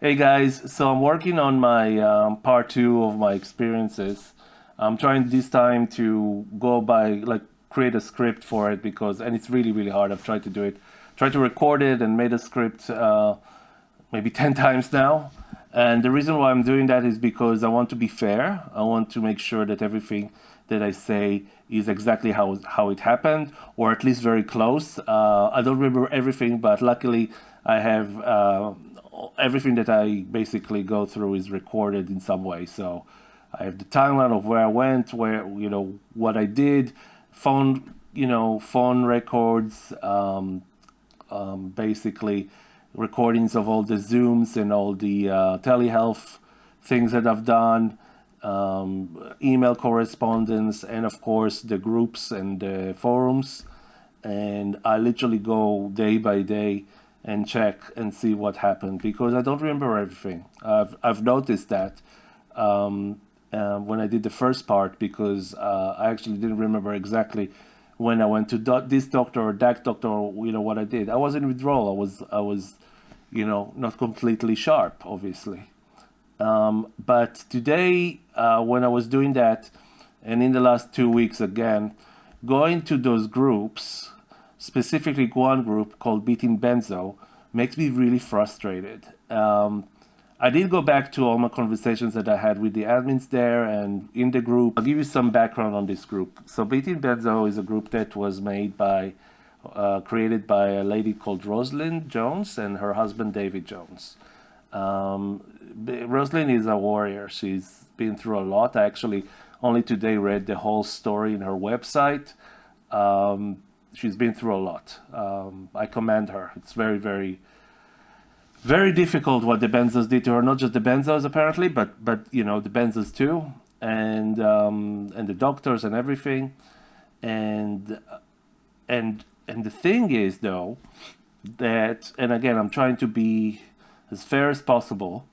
Hey guys, so I'm working on my part two of my experiences. I'm trying this time to go by like create a script for it because and it's really hard. I've tried to do it, tried to record it and made a script maybe 10 times now. And the reason why I'm doing that is because I want to be fair. I want to make sure that everything that I say is exactly how it happened, or at least very close. I don't remember everything, but luckily I have everything that I basically go through is recorded in some way. So I have the timeline of where I went, where what I did, phone records, basically recordings of all the Zooms and all the telehealth things that I've done, email correspondence, and of course the groups and the forums. And I literally go day by day and check and see what happened because I don't remember everything. I've noticed that when I did the first part because I actually didn't remember exactly when I went to this doctor or that doctor or what I did. I was in withdrawal. I was not completely sharp, obviously. But today, when I was doing that, and in the last 2 weeks again, going to those groups, specifically one group called Beating Benzo, makes me really frustrated. I did go back to all my conversations that I had with the admins there and in the group. I'll give you some background on this group. So Beating Benzo is a group that was created by a lady called Rosalind Jones and her husband David Jones. Rosalind is a warrior. She's been through a lot. I actually only today read the whole story in her website. She's been through a lot. I commend her. It's very difficult what the Benzos did to her. Not just the Benzos apparently, but the Benzos too, and the doctors and everything. And and the thing is though that, and again I'm trying to be as fair as possible.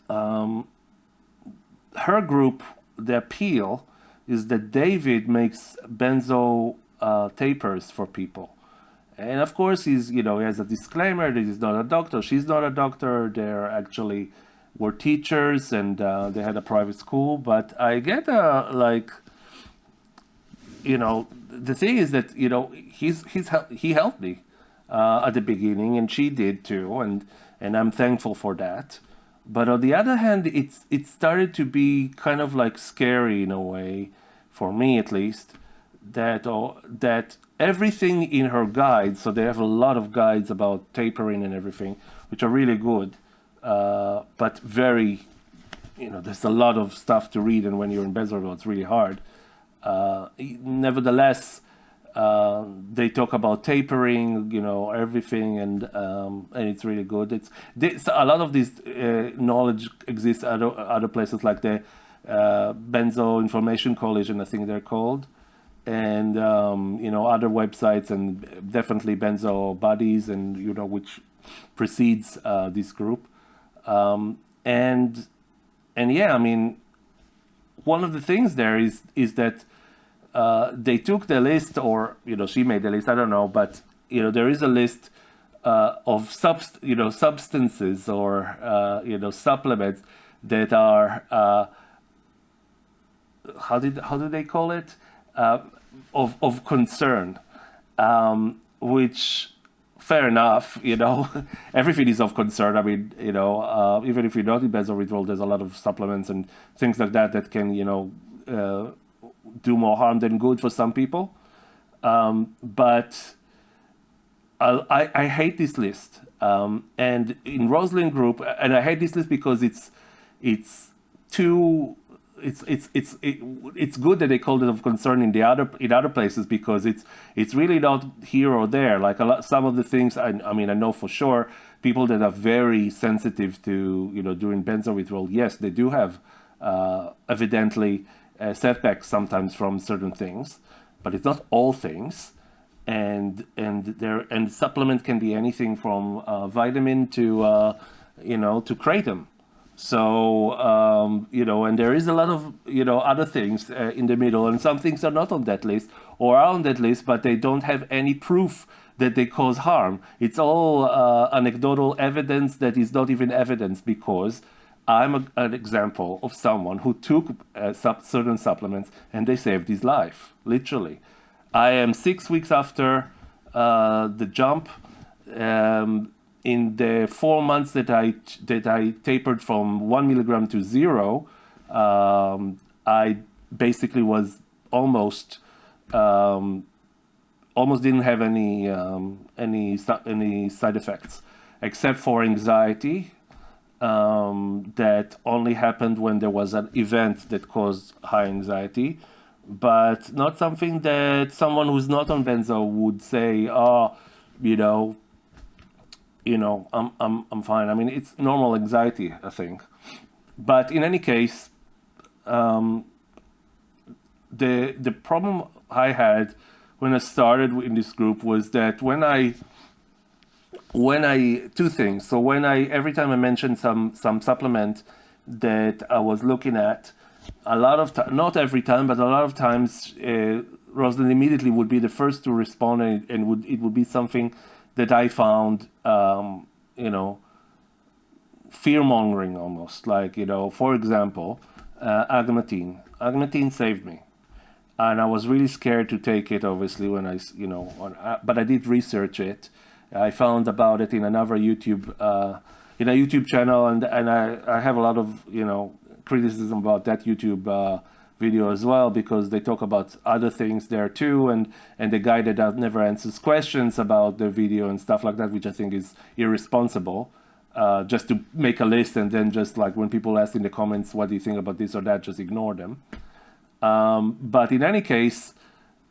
Her group, the appeal is that David makes benzo tapers for people. And of course, he has a disclaimer that he's not a doctor. She's not a doctor. They're actually were teachers and they had a private school. But I get the thing is that he helped me at the beginning, and she did too, and I'm thankful for that. But on the other hand, it started to be kind of like scary in a way, for me at least, that everything in her guides. So they have a lot of guides about tapering and everything, which are really good, but very, there's a lot of stuff to read, and when you're in Bezerville, it's really hard. Nevertheless, they talk about tapering, everything, and it's really good. A lot of this knowledge exists at other places like the Benzo Information College, and I think they're called, and other websites, and definitely Benzo Buddies, and which precedes this group, and yeah, I mean, one of the things there is that they took the list, or she made the list. I don't know, but there is a list of substances or supplements that are how do they call it, of concern, which fair enough, everything is of concern. I mean, even if you're not in benzo there's a lot of supplements and things like that can, do more harm than good for some people. But I hate this list. And in Rosalind Group, and I hate this list because it's too. It's good that they called it of concern in other places, because it's really not here or there. Like some of the things I mean I know for sure people that are very sensitive to during benzo withdrawal. Yes, they do have evidently setbacks sometimes from certain things, but it's not all things. And supplement can be anything from vitamin to to kratom. So, and there is a lot of, other things in the middle, and some things are not on that list or are on that list, but they don't have any proof that they cause harm. It's all anecdotal evidence that is not even evidence, because I'm an example of someone who took certain supplements and they saved his life, literally. I am 6 weeks after the jump. In the 4 months that I tapered from 1 milligram to 0, I basically was almost didn't have any side effects, except for anxiety. That only happened when there was an event that caused high anxiety, but not something that someone who's not on benzo would say, "Oh, I'm fine." I mean, it's normal anxiety, I think. But in any case, the problem I had when I started in this group was that when I two things. So every time I mentioned some supplement that I was looking at, a lot of not every time, but a lot of times, Rosalind immediately would be the first to respond, and it would be something that I found, fear mongering almost. Like, for example, agmatine. Agmatine saved me, and I was really scared to take it. Obviously, when but I did research it. I found about it in another in a YouTube channel, and I have a lot of criticism about that YouTube video as well, because they talk about other things there too, and the guy that never answers questions about the video and stuff like that, which I think is irresponsible. Just to make a list and then just like when people ask in the comments, what do you think about this or that, just ignore them. But in any case,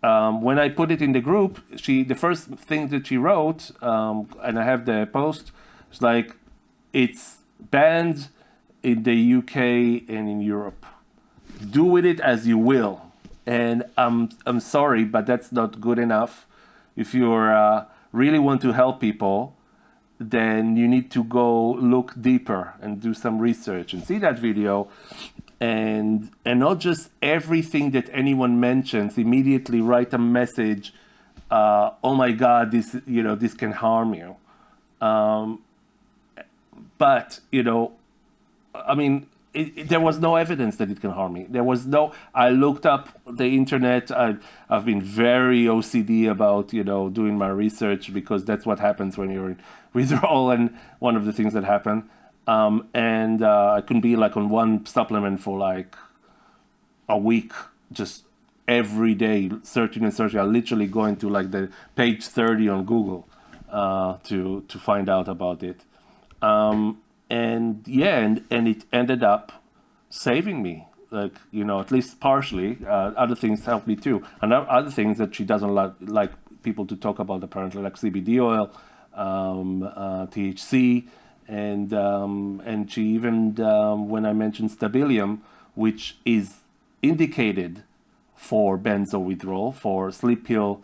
when I put it in the group, the first thing that she wrote, and I have the post, it's like, it's banned in the UK and in Europe. Do with it as you will. And I'm sorry, but that's not good enough. If you really want to help people, then you need to go look deeper and do some research and see that video, and not just everything that anyone mentions immediately write a message. Oh my God, this can harm you. But I mean, there was no evidence that it can harm me. I looked up the internet. I've been very OCD about, doing my research, because that's what happens when you're in withdrawal, and one of the things that happen. And I can be like on one supplement for like a week, just every day searching and searching. I literally going to like the page 30 on Google to find out about it. And it ended up saving me, like, at least partially. Other things helped me too, and other things that she doesn't like people to talk about, apparently, like CBD oil, THC, and she even, when I mentioned Stabilum, which is indicated for benzo withdrawal, for sleep pill,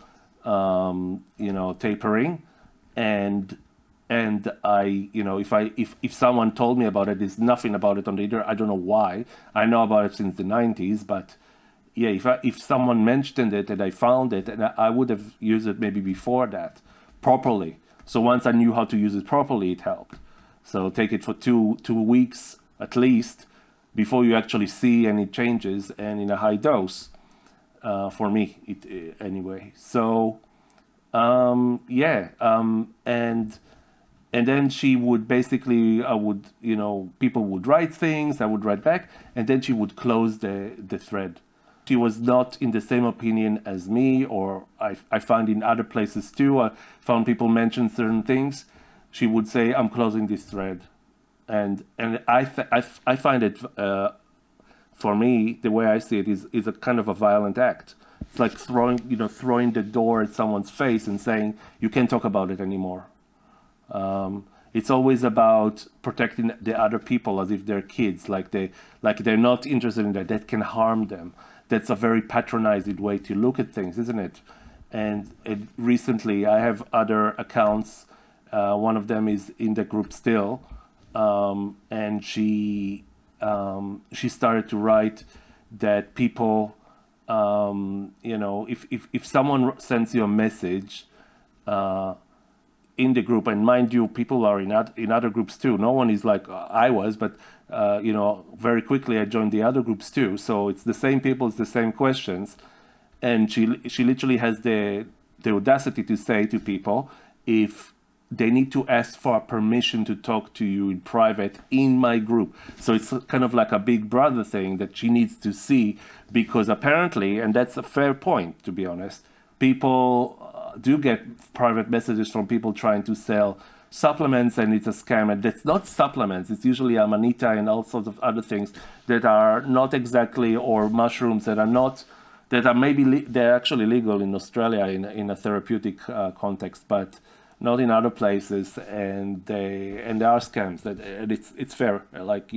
tapering, and I, if someone told me about it, there's nothing about it on the internet. I don't know why. I know about it since the 90s, but yeah, if someone mentioned it and I found it, and I would have used it maybe before that properly. So once I knew how to use it properly, it helped. So take it for two weeks at least before you actually see any changes, and in a high dose. For me, anyway. So and then she would basically, people would write things, I would write back, and then she would close the thread. She was not in the same opinion as me, or I found in other places too. I found people mention certain things. She would say, "I'm closing this thread," and I find it, for me, the way I see it is a kind of a violent act. It's like throwing the door at someone's face and saying, "You can't talk about it anymore." It's always about protecting the other people as if they're kids, like they're not interested in that can harm them. That's a very patronizing way to look at things, isn't it? And recently, I have other accounts. One of them is in the group still, and she started to write that people, if someone sends you a message in the group, and mind you, people are in other groups too. No one is like I was, but very quickly I joined the other groups too. So it's the same people, it's the same questions, and she literally has the audacity to say to people, if they need to ask for permission to talk to you in private in my group. So it's kind of like a big brother thing that she needs to see, because apparently, and that's a fair point to be honest, people do get private messages from people trying to sell supplements, and it's a scam. And it's not supplements, it's usually amanita and all sorts of other things that are not exactly, or mushrooms that are not, that are maybe they're actually legal in Australia in a therapeutic context, but not in other places, and there are scams and it's fair, like,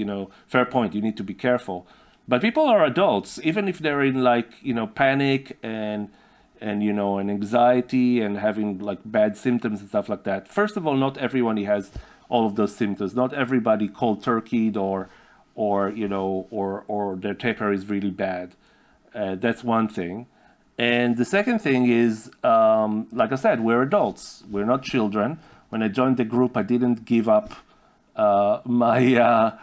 fair point, you need to be careful. But people are adults, even if they're in like, panic and and anxiety and having like bad symptoms and stuff like that. First of all, not everyone has all of those symptoms. Not everybody cold turkeyed or their taper is really bad. That's one thing. And the second thing is, like I said, we're adults. We're not children. When I joined the group, I didn't give up my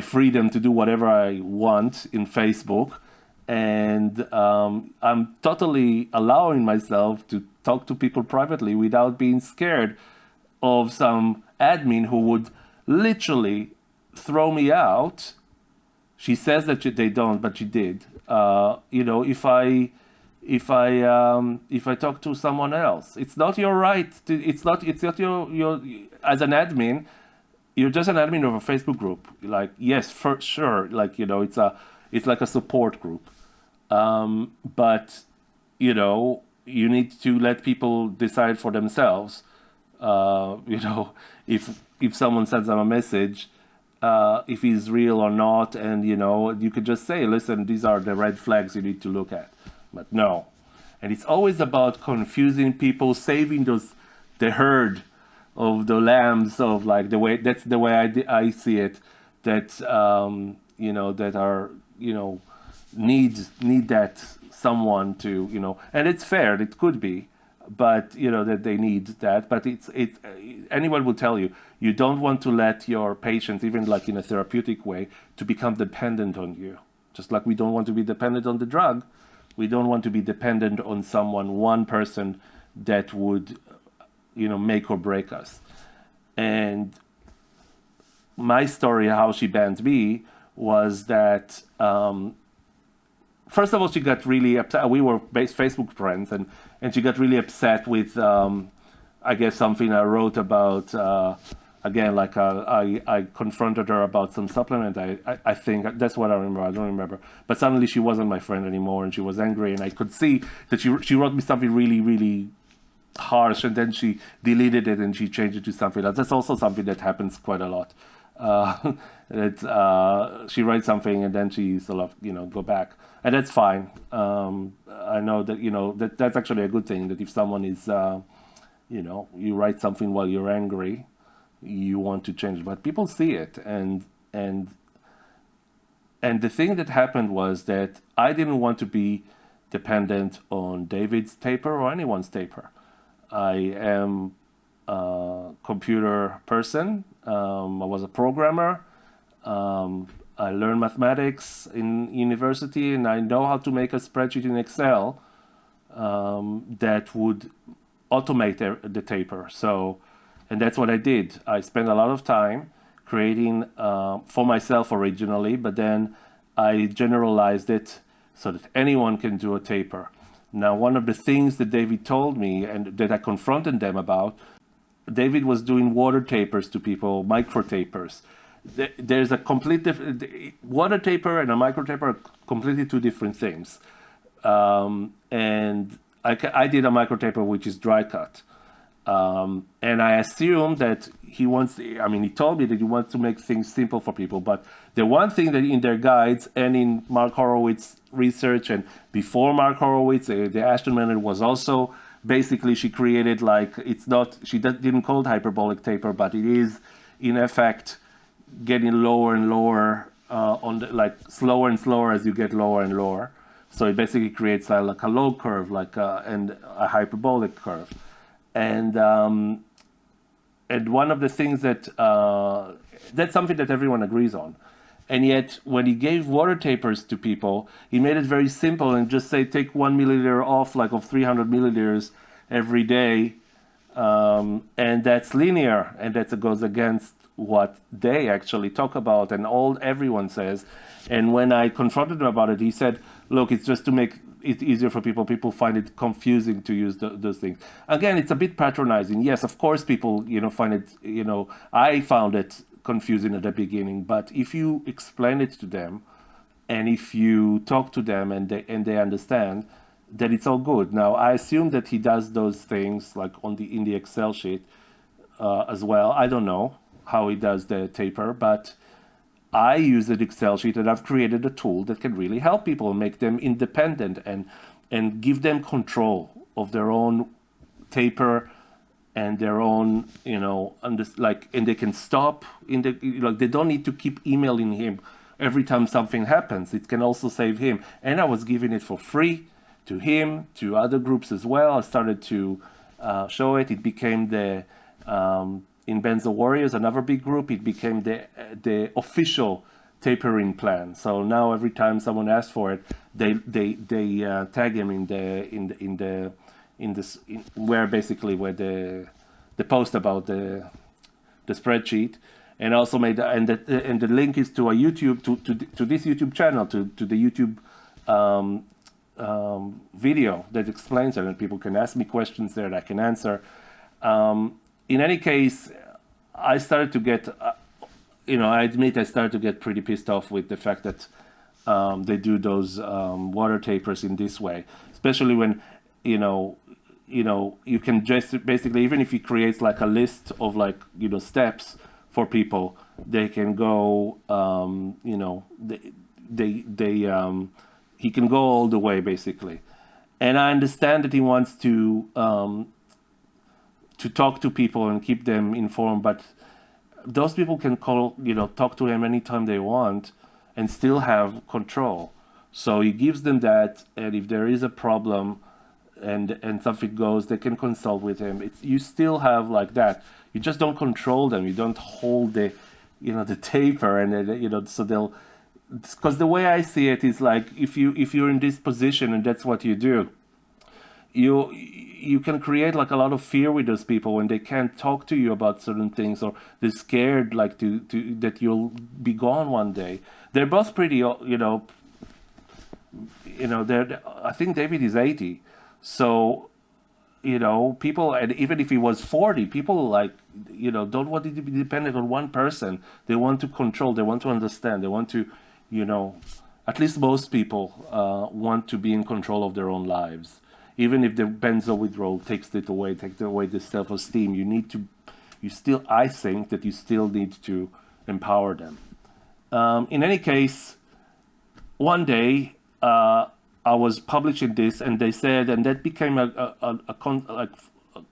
freedom to do whatever I want in Facebook. And I'm totally allowing myself to talk to people privately without being scared of some admin who would literally throw me out. She says that they don't, but she did. If I talk to someone else, it's not your right. It's not your as an admin. You're just an admin of a Facebook group. Like, yes, for sure. Like, it's like a support group. But you need to let people decide for themselves. If someone sends them a message, if he's real or not, and you could just say, listen, these are the red flags you need to look at. But no, and it's always about confusing people, saving the herd of the lambs of like the way, that's the way I see it, that that are need that someone to and it's fair, it could be, but that they need that. But it's anyone will tell you, you don't want to let your patients, even like in a therapeutic way, to become dependent on you. Just like we don't want to be dependent on the drug, we don't want to be dependent on one person that would make or break us. And my story, how she banned me, was that first of all, she got really upset. We were Facebook friends, and she got really upset with, I guess, something I wrote about. Again, like I confronted her about some supplement. I think that's what I remember. I don't remember. But suddenly she wasn't my friend anymore, and she was angry, and I could see that she wrote me something really, really harsh, and then she deleted it and she changed it to something else. That's also something that happens quite a lot. She writes something and then she sort of go back, and that's fine. I know that that's actually a good thing, that if someone is you write something while you're angry, you want to change, but people see it. And the thing that happened was that I didn't want to be dependent on David's taper or anyone's taper. I am a computer person. I was a programmer. I learned mathematics in university, and I know how to make a spreadsheet in Excel that would automate the taper. So, and that's what I did. I spent a lot of time creating for myself originally, but then I generalized it so that anyone can do a taper. Now, one of the things that David told me and that I confronted them about, David was doing water tapers to people, micro tapers. There's a complete different, water taper and a micro taper are completely two different things. And I did a micro taper, which is dry cut. And I assume that he told me that he wants to make things simple for people. But the one thing that in their guides and in Mark Horowitz's research, and before Mark Horowitz, the Ashton method was also basically, she created like, it's not, she didn't call it hyperbolic taper, but it is in effect, getting lower and lower on the, like slower and slower as you get lower and lower. So it basically creates like a low curve, and a hyperbolic curve. And one of the things that that's something that everyone agrees on. And yet, when he gave water tapers to people, he made it very simple and just say, take 1 milliliter off, like of 300 milliliters every day, and that's linear, and that goes against what they actually talk about, and everyone says. And when I confronted him about it, he said, "Look, it's just to make it easier for people. People find it confusing to use those things." Again, it's a bit patronizing. Yes, of course, people find it. I found it confusing at the beginning, but if you explain it to them, and if you talk to them, and they understand, that it's all good. Now, I assume that he does those things like in the Excel sheet as well. I don't know how he does the taper, but I use an Excel sheet, and I've created a tool that can really help people, make them independent, and give them control of their own taper and their own, and they can stop they don't need to keep emailing him every time something happens. It can also save him. And I was giving it for free to him, to other groups as well. I started to show it. It became in Benzo Warriors, another big group, it became the official tapering plan. So now every time someone asks for it, they tag him where the post about the spreadsheet, and also and the link is to a YouTube to this YouTube channel, to the YouTube video that explains it, and people can ask me questions there that I can answer. In any case, I started to get, I admit I started to get pretty pissed off with the fact that they do those water tapers in this way, especially when, you can just basically, even if he creates like a list of steps for people, they can go, he can go all the way basically. And I understand that he wants to talk to people and keep them informed, but those people can talk to him anytime they want and still have control. So he gives them that, and if there is a problem and something goes, they can consult with him. You still have like that. You just don't control them. You don't hold the taper, and so they'll. Because the way I see it is like, if you're in this position and that's what you do, you can create like a lot of fear with those people when they can't talk to you about certain things, or they're scared that you'll be gone one day. They're both pretty, I think David is 80. So, people, and even if he was 40, people don't want it to be dependent on one person. They want to control, they want to understand, they want to, at least most people want to be in control of their own lives. Even if the benzo withdrawal takes away the self-esteem, I think that you still need to empower them. In any case, one day I was publishing this, and they said, and that became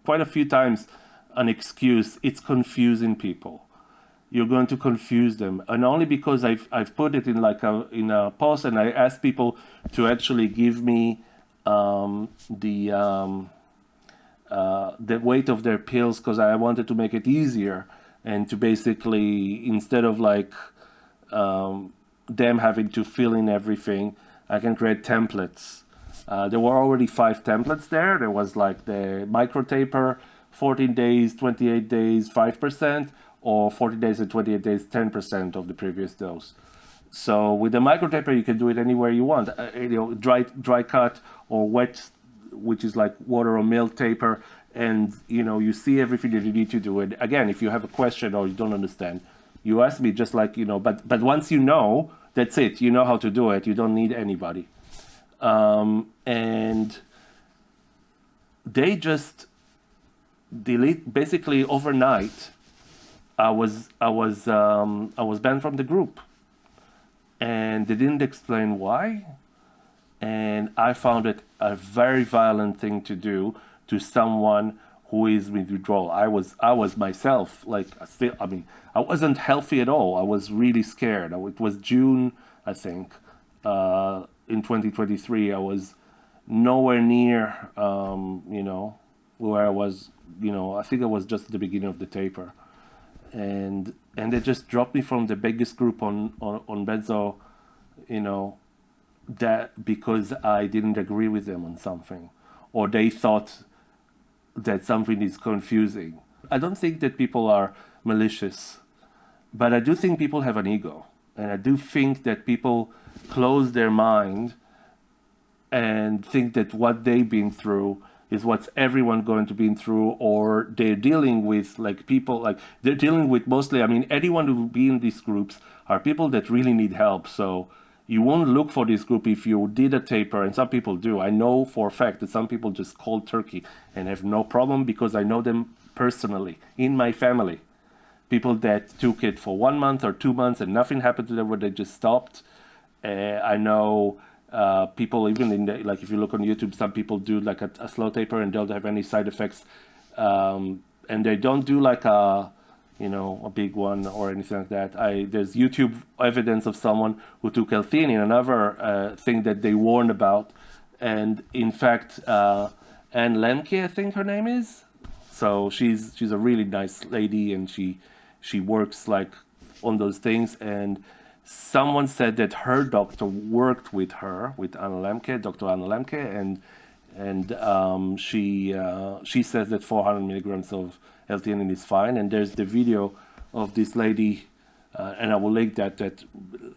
quite a few times an excuse. It's confusing people. You're going to confuse them, and only because I've put it in a post, and I asked people to actually give me the weight of their pills, because I wanted to make it easier, and to basically, instead of them having to fill in everything, I can create templates. There were already 5 templates there. There was the micro taper, 14 days, 28 days, 5%, or 40 days and 28 days, 10% of the previous dose. So with the micro taper, you can do it anywhere you want. Dry cut or wet, which is like water or milk taper, and you see everything that you need to do. And again, if you have a question or you don't understand, you ask me, just but once you know, that's it. You know how to do it. You don't need anybody. And they just delete basically overnight. I was banned from the group, and they didn't explain why. And I found it a very violent thing to do to someone who is with withdrawal. I was myself, like, still, I mean, I wasn't healthy at all. I was really scared. It was June, I think, in 2023. I was nowhere near, where I was, I think I was just at the beginning of the taper. And they just dropped me from the biggest group on Benzo, that because I didn't agree with them on something, or they thought that something is confusing. I don't think that people are malicious, but I do think people have an ego. And I do think that people close their mind and think that what they've been through is what everyone going to be through, or they're dealing with people, they're dealing with mostly, I mean, anyone who be in these groups are people that really need help. So you won't look for this group if you did a taper, and some people do. I know for a fact that some people just cold turkey and have no problem, because I know them personally in my family. People that took it for 1 month or 2 months and nothing happened to them, where they just stopped. I know people, even in the, if you look on YouTube, some people do a slow taper and don't have any side effects, and they don't do a big one or anything like that. There's YouTube evidence of someone who took L-theanine, another thing that they warned about, and in fact, Anne Lemke, I think her name is. So she's a really nice lady, and she works on those things. And someone said that her doctor worked with her, with Anna Lemke, Dr. Anna Lemke, and she says that 400 milligrams of L-theanine is fine. And there's the video of this lady, and I will link that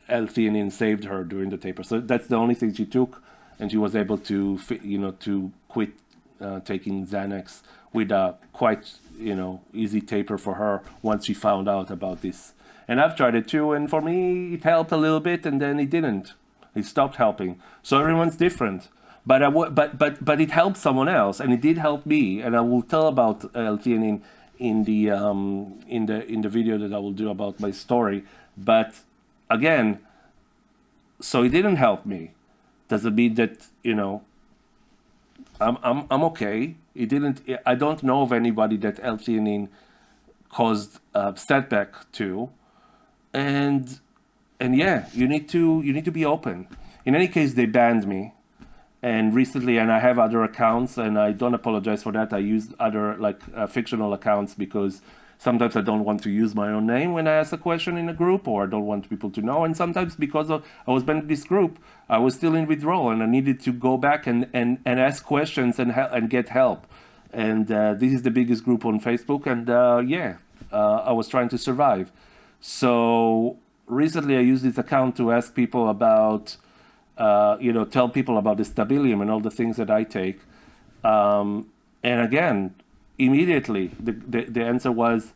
L-theanine saved her during the taper. So that's the only thing she took, and she was able to to quit taking Xanax with a quite easy taper for her once she found out about this. And I've tried it too, and for me it helped a little bit, and then it didn't. It stopped helping. So everyone's different. But but it helped someone else, and it did help me. And I will tell about L-theanine in the video that I will do about my story. But again, so it didn't help me. Does it mean that I'm okay? It didn't. I don't know of anybody that L-theanine caused setback to, and yeah, you need to be open. In any case, they banned me, and recently, and I have other accounts, and I don't apologize for that. I use other fictional accounts because sometimes I don't want to use my own name when I ask a question in a group, or I don't want people to know. And sometimes because I was banned in this group, I was still in withdrawal, and I needed to go back and ask questions and get help. And this is the biggest group on Facebook, and I was trying to survive. So recently I used this account to ask people about, tell people about the Stabilum and all the things that I take. And again, immediately the answer was,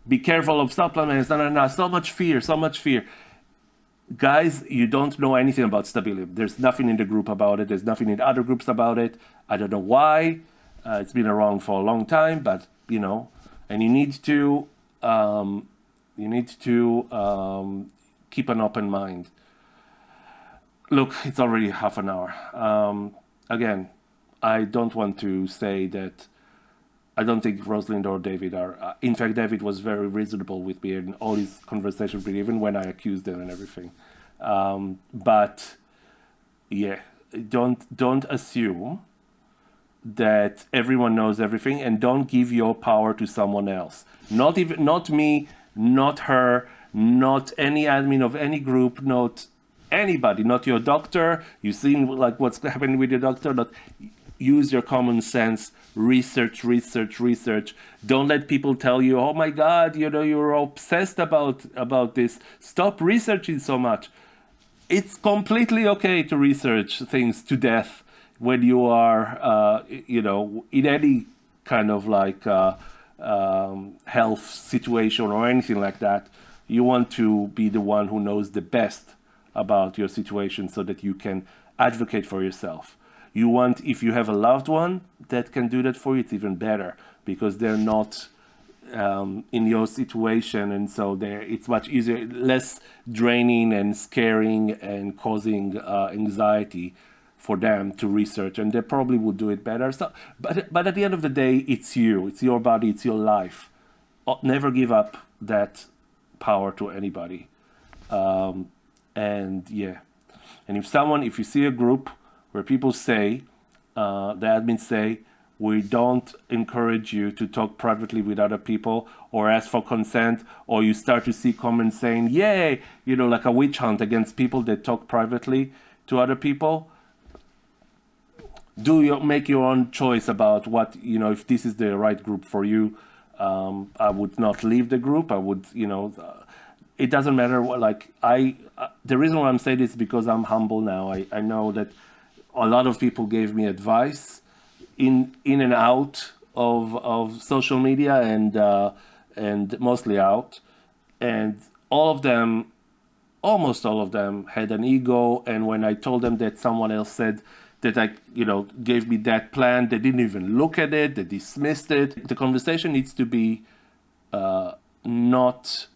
be careful of supplements, no, so much fear. Guys, you don't know anything about Stabilum. There's nothing in the group about it. There's nothing in other groups about it. I don't know why. It's been around for a long time, but and you need to keep an open mind. Look, it's already half an hour. Again, I don't want to say that I don't think Rosalind or David are. In fact, David was very reasonable with me in all his conversations with me, even when I accused him and everything. But yeah, don't assume that everyone knows everything, and don't give your power to someone else. Not me, not her, not any admin of any group, not anybody, not your doctor. You've seen what's happening with your doctor. Not use your common sense. Research. Don't let people tell you, oh my God, you're obsessed about this. Stop researching so much. It's completely okay to research things to death when you are, in any kind of health situation or anything like that. You want to be the one who knows the best about your situation so that you can advocate for yourself. You want, if you have a loved one that can do that for you, it's even better, because they're not in your situation, and so it's much easier, less draining and scaring and causing anxiety for them to research, and they probably would do it better. So, but at the end of the day, it's you, it's your body, it's your life. Never give up that power to anybody. And yeah, and if you see a group where people say, the admins say, we don't encourage you to talk privately with other people or ask for consent, or you start to see comments saying, yay, like a witch hunt against people that talk privately to other people, make your own choice about what, if this is the right group for you. I would not leave the group. I would, it doesn't matter what, the reason why I'm saying this is because I'm humble now. I know that a lot of people gave me advice in and out of social media, and mostly out, and almost all of them had an ego. And when I told them that someone else said that gave me that plan, they didn't even look at it, they dismissed it. The conversation needs to be not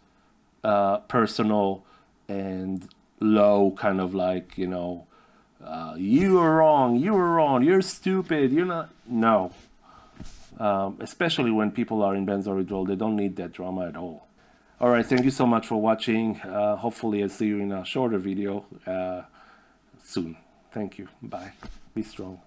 personal and low, kind of like, you were wrong, you're stupid, you're not. No. Especially when people are in benzo withdrawal, they don't need that drama at all. All right, thank you so much for watching. Hopefully I'll see you in a shorter video soon. Thank you. Bye. Be strong.